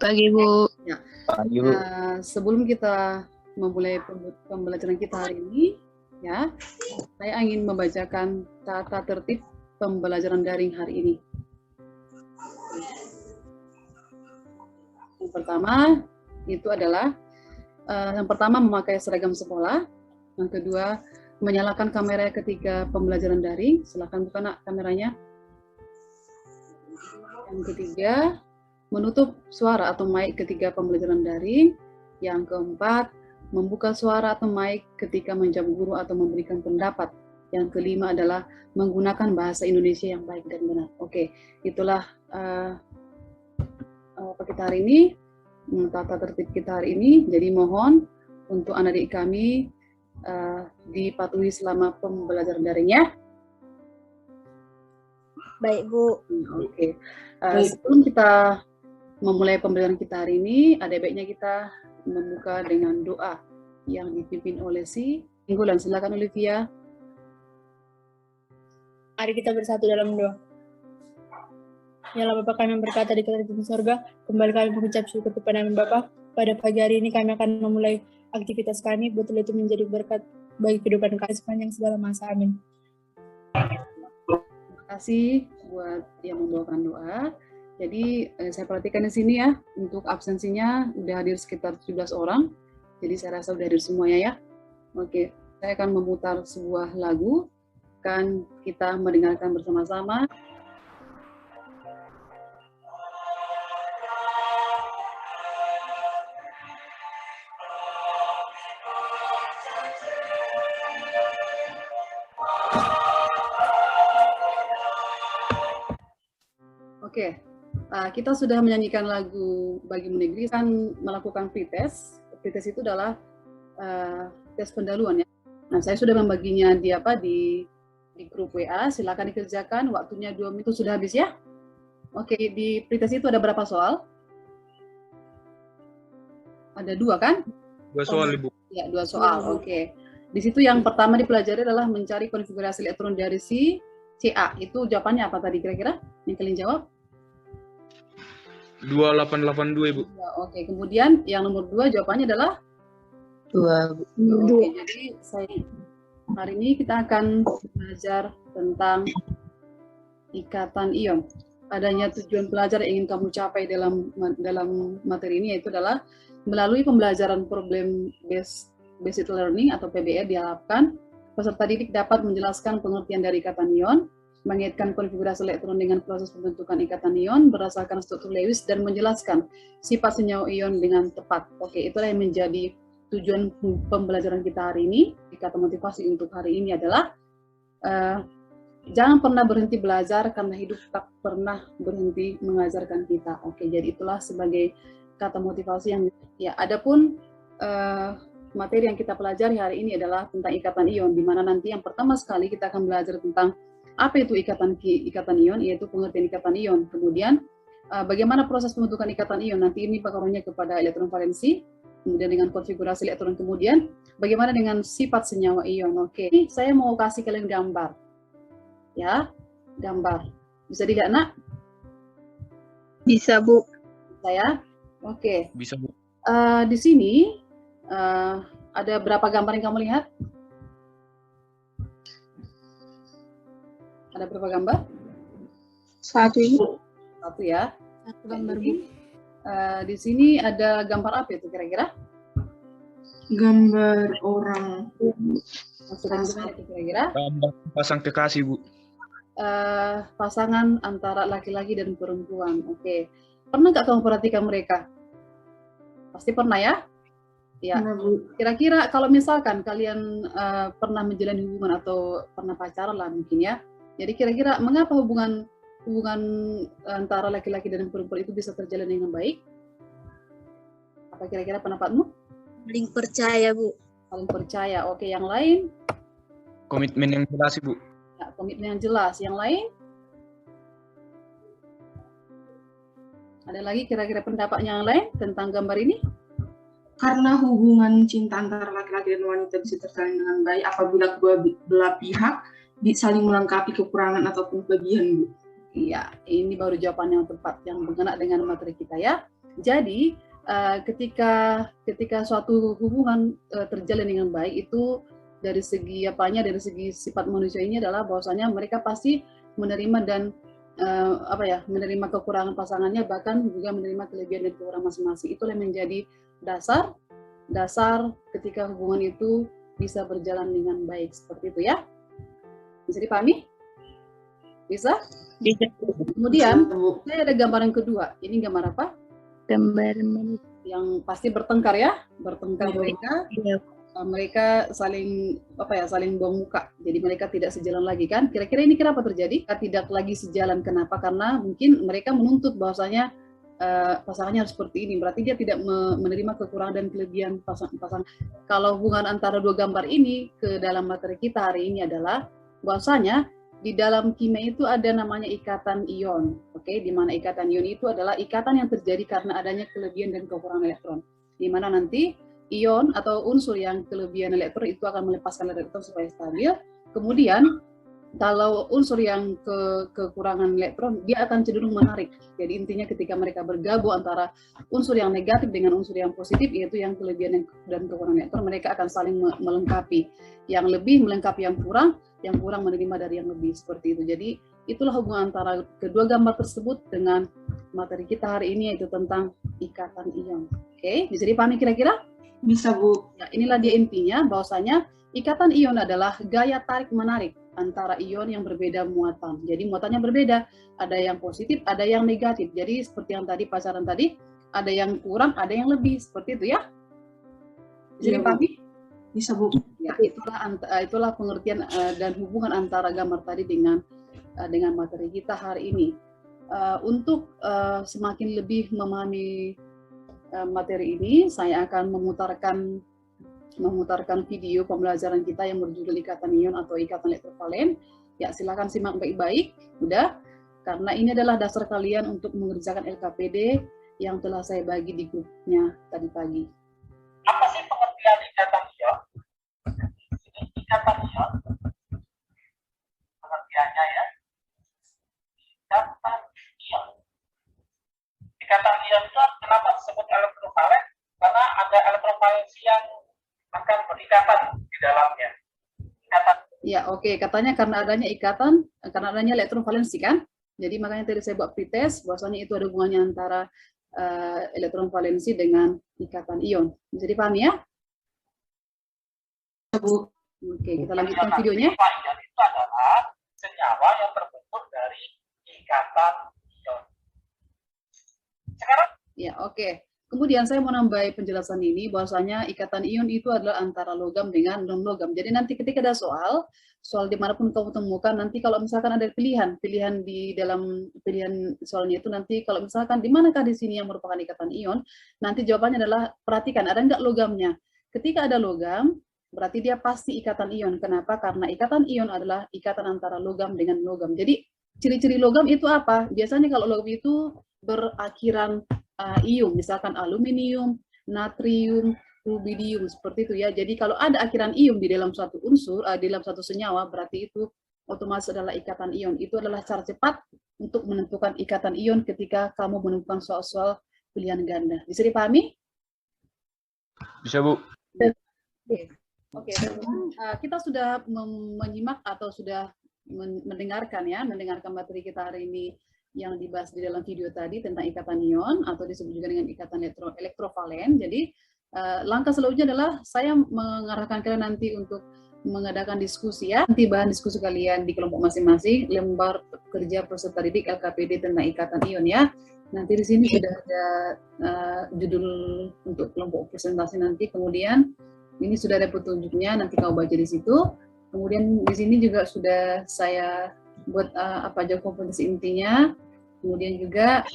pagi, Bu. Ya. Pagi, Bu. Sebelum kita memulai pembelajaran kita hari ini, ya, saya ingin membacakan tata tertib pembelajaran daring hari ini. Yang pertama itu adalah yang pertama memakai seragam sekolah, yang kedua menyalakan kamera ketika pembelajaran daring. Silakan buka nak kameranya. Yang ketiga, menutup suara atau mic ketika pembelajaran daring. Yang keempat, membuka suara atau mic ketika menjawab guru atau memberikan pendapat. Yang kelima adalah menggunakan bahasa Indonesia yang baik dan benar. Oke, itulah apa kita hari ini, tata tertib kita hari ini. Jadi mohon untuk anak-adik kami dipatuhi selama pembelajaran daring ya. Baik, Bu. Oke. Sebelum kita memulai pembelajaran kita hari ini, ada baiknya kita membuka dengan doa yang dipimpin oleh si Inggulan. Silakan Olivia. Mari kita bersatu dalam doa. Ya Allah Bapa kami yang berkata di kerajaan surga, kembali kami mengucap syukur kepada Bapa. Pada pagi hari ini kami akan memulai aktivitas kami, betul itu menjadi berkat bagi kehidupan kami sepanjang segala masa. Amin. Terima kasih buat yang membawakan doa. Jadi saya perhatikan di sini ya, untuk absensinya udah hadir sekitar 17 orang. Jadi saya rasa udah hadir semuanya ya. Oke, saya akan memutar sebuah lagu, kan kita mendengarkan bersama-sama. Oke, kita sudah menyanyikan lagu Bagimu Negeri, kan melakukan pretest. Pretest itu adalah tes pendahuluan ya. Nah, saya sudah membaginya di grup WA. Silakan dikerjakan. Waktunya 2 menit sudah habis ya. Oke, di pretest itu ada berapa soal? Ada 2 kan? 2 soal, Ibu. Ya, 2 soal. Oke. Di situ yang pertama dipelajari adalah mencari konfigurasi elektron dari si CA. Itu jawabannya apa tadi kira-kira? Yang kalian jawab? 2882, Ibu. Oke, kemudian yang nomor 2 jawabannya adalah 2. Oke, jadi hari ini kita akan belajar tentang ikatan ion. Adanya tujuan pelajar yang ingin kamu capai dalam materi ini yaitu adalah melalui pembelajaran problem based learning atau PBL diharapkan peserta didik dapat menjelaskan pengertian dari ikatan ion, mengaitkan konfigurasi elektron dengan proses pembentukan ikatan ion berdasarkan struktur Lewis dan menjelaskan sifat senyawa ion dengan tepat. Oke, itulah yang menjadi tujuan pembelajaran kita hari ini. Kata motivasi untuk hari ini adalah jangan pernah berhenti belajar karena hidup tak pernah berhenti mengajarkan kita. Oke, jadi itulah sebagai kata motivasi yang ya. Adapun materi yang kita pelajari hari ini adalah tentang ikatan ion, di mana nanti yang pertama sekali kita akan belajar tentang apa itu ikatan ion, yaitu pengertian ikatan ion. Kemudian bagaimana proses pembentukan ikatan ion, nanti ini pengaruhnya kepada elektron valensi, kemudian dengan konfigurasi elektron, kemudian bagaimana dengan sifat senyawa ion. Oke, saya mau kasih kalian gambar. Ya, gambar. Bisa dilihat, Nak? Bisa, Bu. Saya? Oke. Bisa, Bu. Di sini ada berapa gambar yang kamu lihat? Ada berapa gambar? 1, Ibu. 1 ya. 1 gambar, Bu. Di sini ada gambar apa itu kira-kira? Gambar orang. Maksudnya gimana itu kira-kira? Gambar pasang kekasih, Bu. Pasangan antara laki-laki dan perempuan. Oke. Pernah nggak kamu perhatikan mereka? Pasti pernah ya? Ya. Kira-kira kalau misalkan kalian pernah menjalani hubungan atau pernah pacaran lah mungkin ya. Jadi kira-kira mengapa hubungan antara laki-laki dan perempuan itu bisa terjalin dengan baik? Apa kira-kira pendapatmu? Saling percaya, Bu. Saling percaya. Oke, yang lain? Komitmen yang jelas, Ibu. Ya, komitmen yang jelas. Yang lain? Ada lagi kira-kira pendapat yang lain tentang gambar ini? Karena hubungan cinta antara laki-laki dan wanita bisa terjalin dengan baik apabila kedua belah pihak saling melengkapi kekurangan ataupun kelebihan, Bu. Iya, ini baru jawaban yang tepat yang berkenaan dengan materi kita ya. Jadi ketika suatu hubungan terjalin dengan baik itu dari segi apanya, dari segi sifat manusia ini adalah bahwasanya mereka pasti menerima dan menerima kekurangan pasangannya, bahkan juga menerima kelebihan dan kekurangan masing-masing. Itulah yang menjadi dasar ketika hubungan itu bisa berjalan dengan baik, seperti itu ya. Bisa dipahami? Bisa? Bisa. Kemudian saya ada gambaran kedua. Ini gambar apa? Gambar Yang pasti bertengkar ya, bertengkar mereka saling saling buang muka. Jadi mereka tidak sejalan lagi kan? Kira-kira ini kenapa terjadi? Tidak lagi sejalan. Kenapa? Karena mungkin mereka menuntut bahwasanya pasangannya harus seperti ini. Berarti dia tidak menerima kekurangan dan kelebihan pasangan. Kalau hubungan antara dua gambar ini ke dalam materi kita hari ini adalah bahwasanya di dalam kimia itu ada namanya ikatan ion. Oke, di mana ikatan ion itu adalah ikatan yang terjadi karena adanya kelebihan dan kekurangan elektron. Di mana nanti ion atau unsur yang kelebihan elektron itu akan melepaskan elektron supaya stabil. Kemudian kalau unsur yang kekurangan elektron, dia akan cenderung menarik. Jadi intinya ketika mereka bergabung antara unsur yang negatif dengan unsur yang positif, yaitu yang kelebihan dan kekurangan elektron, mereka akan saling melengkapi. Yang lebih melengkapi yang kurang menerima dari yang lebih, seperti itu. Jadi itulah hubungan antara kedua gambar tersebut dengan materi kita hari ini, yaitu tentang ikatan ion. Oke, bisa dipahami kira-kira? Bisa, Bu. Ya, inilah dia intinya, bahwasanya ikatan ion adalah gaya tarik-menarik antara ion yang berbeda muatan. Jadi muatannya berbeda, ada yang positif, ada yang negatif. Jadi seperti yang tadi pacaran tadi, ada yang kurang, ada yang lebih, seperti itu ya. Bisa dipahami? Bisa, Bu. Ya, itulah pengertian dan hubungan antara gambar tadi dengan materi kita hari ini. Untuk semakin lebih memahami materi ini, saya akan memutarkan video pembelajaran kita yang berjudul ikatan ion atau ikatan elektrovalen. Ya, silakan simak baik-baik. Udah, karena ini adalah dasar kalian untuk mengerjakan LKPD yang telah saya bagi di grupnya tadi pagi. Apa sih pengertian ikatan ion? Ikatan ion, pengertiannya ya, ikatan ion. Ikatan ion itu kenapa disebut elektrovalen? Karena ada elektrovalensi yang akan berikatan di dalamnya. Ikatan. Ya, oke. Katanya karena adanya ikatan, karena adanya elektron valensi kan? Jadi makanya tadi saya buat pretest bahwasanya itu ada hubungannya antara elektron valensi dengan ikatan ion. Bisa dipahami ya? Bu. Oke, kita lanjutkan videonya. Ion itu adalah senyawa yang terbentuk dari ikatan ion. Sekarang? Ya, oke. Kemudian saya mau nambah penjelasan ini bahwasanya ikatan ion itu adalah antara logam dengan non-logam. Jadi nanti ketika ada soal dimanapun kamu temukan, nanti kalau misalkan ada pilihan di dalam pilihan soalnya itu nanti kalau misalkan di manakah di sini yang merupakan ikatan ion, nanti jawabannya adalah perhatikan ada nggak logamnya. Ketika ada logam, berarti dia pasti ikatan ion. Kenapa? Karena ikatan ion adalah ikatan antara logam dengan logam. Jadi ciri-ciri logam itu apa? Biasanya kalau logam itu berakhiran ium, misalkan aluminium, natrium, rubidium, seperti itu ya. Jadi kalau ada akhiran ium di dalam suatu unsur, di dalam satu senyawa, berarti itu otomatis adalah ikatan ion. Itu adalah cara cepat untuk menentukan ikatan ion ketika kamu menemukan soal-soal pilihan ganda. Bisa dipahami? Bisa, Bu. Oke, kita sudah menyimak atau sudah mendengarkan materi kita hari ini yang dibahas di dalam video tadi tentang ikatan ion atau disebut juga dengan ikatan elektrovalen. Jadi langkah selanjutnya adalah saya mengarahkan kalian nanti untuk mengadakan diskusi ya. Nanti bahan diskusi kalian di kelompok masing-masing, lembar kerja peserta didik LKPD tentang ikatan ion ya. Nanti di sini sudah ada judul untuk kelompok presentasi nanti. Kemudian ini sudah ada petunjuknya, nanti kau baca di situ. Kemudian di sini juga sudah saya buat apa aja kompetensi intinya. Kemudian juga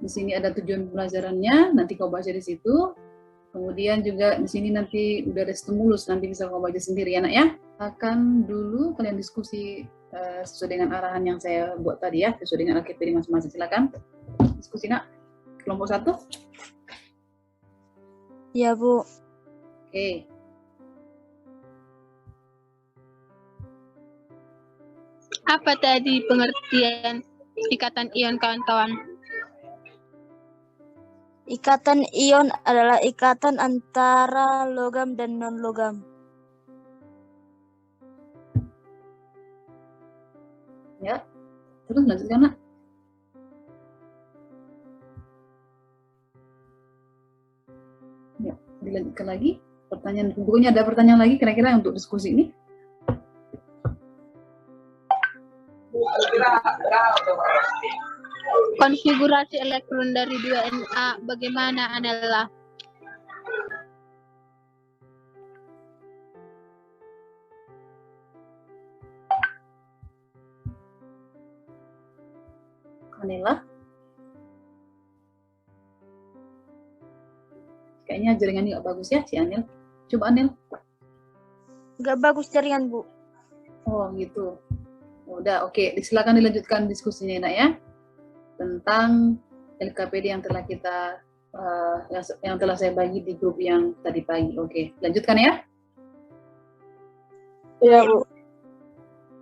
di sini ada tujuan pembelajarannya, nanti kau baca di situ. Kemudian juga di sini nanti udah ada stimulus, nanti bisa kau baca sendiri ya nak ya. Akan dulu kalian diskusi sesuai dengan arahan yang saya buat tadi ya, sesuai dengan LKPD masing-masing. Silakan diskusi nak. Kelompok 1. Ya, Bu. Oke. Apa tadi pengertian ikatan ion kawan-kawan? Ikatan ion adalah ikatan antara logam dan non-logam. Ya, terus lanjutkan, Nak. Ya, dilanjutkan lagi. Pertanyaan, bukunya ada pertanyaan lagi kira-kira untuk diskusi ini? Konfigurasi elektron dari 2Na bagaimana, Anela? Anela? Kayaknya jaringannya nggak bagus ya, si Anel. Coba Anel. Nggak bagus jaringan, Bu. Oh gitu. Udah, oke. Silakan dilanjutkan diskusinya, Nak, ya. Tentang LKPD yang telah kita yang telah saya bagi di grup yang tadi pagi. Oke, lanjutkan ya. Iya, Bu.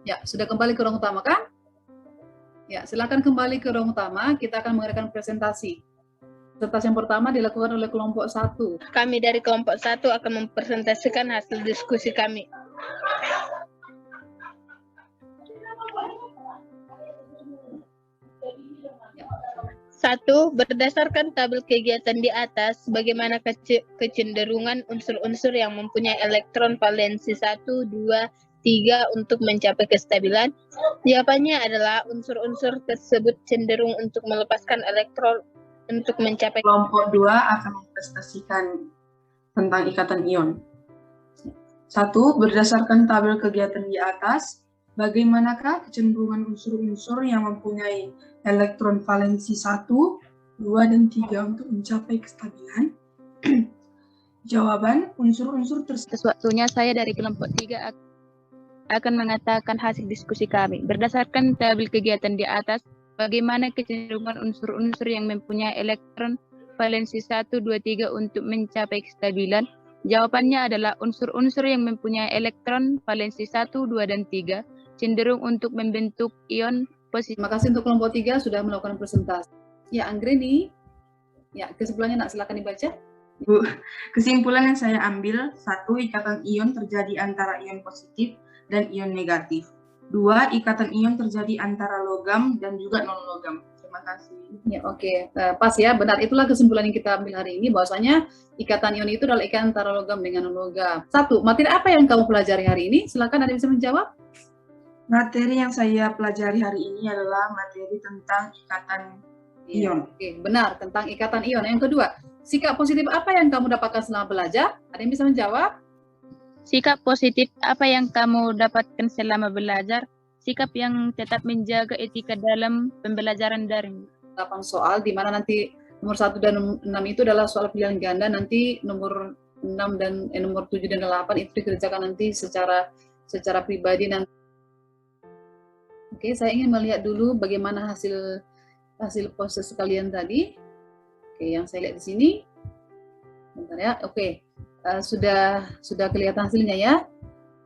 Ya, sudah kembali ke ruang utama kan? Ya, silakan kembali ke ruang utama. Kita akan mengadakan presentasi. Presentasi yang pertama dilakukan oleh kelompok 1. Kami dari kelompok 1 akan mempresentasikan hasil diskusi kami. 1. Berdasarkan tabel kegiatan di atas, bagaimana kecenderungan unsur-unsur yang mempunyai elektron valensi 1, 2, 3 untuk mencapai kestabilan? Jawabannya adalah unsur-unsur tersebut cenderung untuk melepaskan elektron untuk mencapai. Kelompok 2 akan mempresentasikan tentang ikatan ion. 1. Berdasarkan tabel kegiatan di atas, bagaimanakah kecenderungan unsur-unsur yang mempunyai elektron valensi 1, 2, dan 3 untuk mencapai kestabilan? Jawaban, unsur-unsur tersebut. Sewaktunya saya dari kelompok 3 akan mengatakan hasil diskusi kami. Berdasarkan tabel kegiatan di atas, bagaimana kecenderungan unsur-unsur yang mempunyai elektron valensi 1, 2, 3 untuk mencapai kestabilan? Jawabannya adalah unsur-unsur yang mempunyai elektron valensi 1, 2, dan 3 cenderung untuk membentuk ion positif. Terima kasih untuk kelompok 3 sudah melakukan presentasi. Ya, Anggreni. Ya, kesimpulannya nak silakan dibaca. Bu, kesimpulan yang saya ambil, 1. Ikatan ion terjadi antara ion positif dan ion negatif. 2. Ikatan ion terjadi antara logam dan juga non-logam. Terima kasih. Ya, oke. Pas ya, benar. Itulah kesimpulan yang kita ambil hari ini, bahwasanya ikatan ion itu adalah ikatan antara logam dengan non-logam. 1. Materi apa yang kamu pelajari hari ini? Silakan, ada yang bisa menjawab? Materi yang saya pelajari hari ini adalah materi tentang ikatan ion. Oke, benar, tentang ikatan ion. Yang kedua, sikap positif apa yang kamu dapatkan selama belajar? Ada yang bisa menjawab? Sikap positif apa yang kamu dapatkan selama belajar? Sikap yang tetap menjaga etika dalam pembelajaran daring. 8 soal, di mana nanti nomor 1 dan 6 itu adalah soal pilihan ganda, nanti nomor 6 dan nomor 7 dan 8 itu dikerjakan nanti secara pribadi nanti. Oke, saya ingin melihat dulu bagaimana hasil proses kalian tadi. Oke, yang saya lihat di sini. Bentar ya. Oke. Sudah kelihatan hasilnya ya.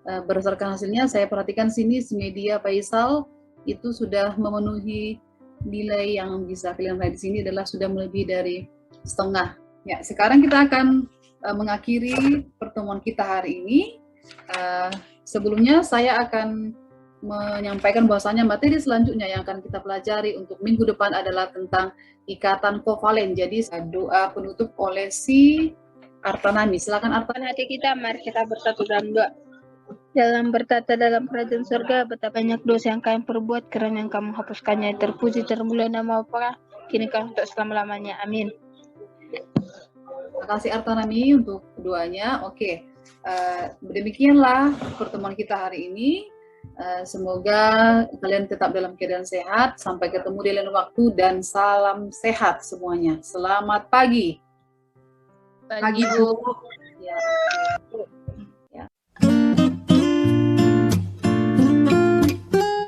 Berdasarkan hasilnya saya perhatikan sini media Faisal itu sudah memenuhi nilai yang bisa kalian lihat di sini adalah sudah melebihi dari setengah. Ya, sekarang kita akan mengakhiri pertemuan kita hari ini. Sebelumnya saya akan menyampaikan bahwasanya materi selanjutnya yang akan kita pelajari untuk minggu depan adalah tentang ikatan kovalen. Jadi doa penutup oleh si Artanami. Silakan Artanami. Hati kita, mari kita bersatu dalam doa. Dalam bertata dalam kerajaan surga, betapa banyak dosa yang kami perbuat, kerana yang kamu hapuskannya. Terpuji termulia nama Bapa, kini kan untuk selama-lamanya. Amin. Terima kasih Artanami untuk doanya. Oke, demikianlah pertemuan kita hari ini. Semoga kalian tetap dalam keadaan sehat. Sampai ketemu di lain waktu dan salam sehat semuanya. Selamat pagi. Pagi, Bu. Ya,